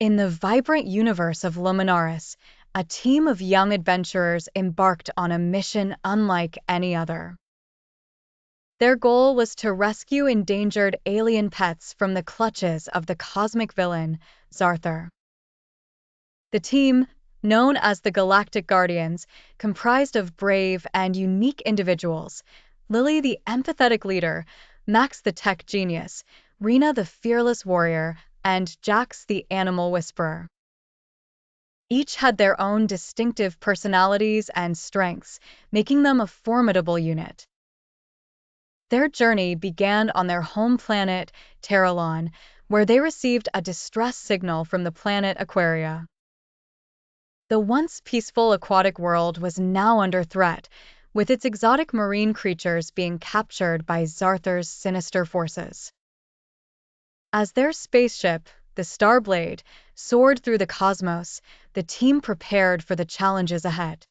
In the vibrant universe of Luminaris, a team of young adventurers embarked on a mission unlike any other. Their goal was to rescue endangered alien pets from the clutches of the cosmic villain, Zarthar. The team, known as the Galactic Guardians, comprised of brave and unique individuals: Lily, the empathetic leader; Max, the tech genius; Rena, the fearless warrior; and Jax, the animal whisperer. Each had their own distinctive personalities and strengths, making them a formidable unit. Their journey began on their home planet, Terralon, where they received a distress signal from the planet Aquaria. The once peaceful aquatic world was now under threat, with its exotic marine creatures being captured by Zarthar's sinister forces. As their spaceship, the Starblade, soared through the cosmos, the team prepared for the challenges ahead.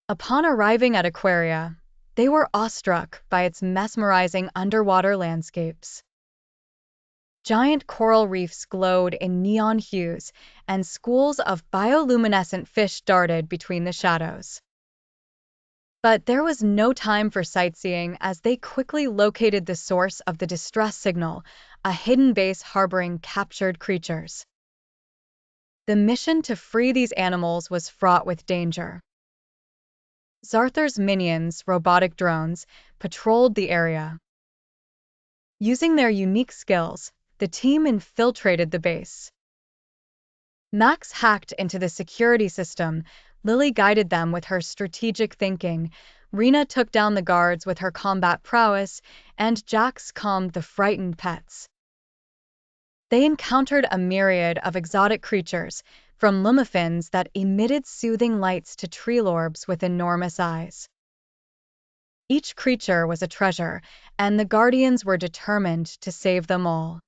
Upon arriving at Aquaria, they were awestruck by its mesmerizing underwater landscapes. Giant coral reefs glowed in neon hues, and schools of bioluminescent fish darted between the shadows. But there was no time for sightseeing, as they quickly located the source of the distress signal, a hidden base harboring captured creatures. The mission to free these animals was fraught with danger. Zarthar's minions, robotic drones, patrolled the area. Using their unique skills, the team infiltrated the base. Max hacked into the security system, Lily guided them with her strategic thinking, Rena took down the guards with her combat prowess, and Jax calmed the frightened pets. They encountered a myriad of exotic creatures, from lumifins that emitted soothing lights to treelorbs with enormous eyes. Each creature was a treasure, and the Guardians were determined to save them all.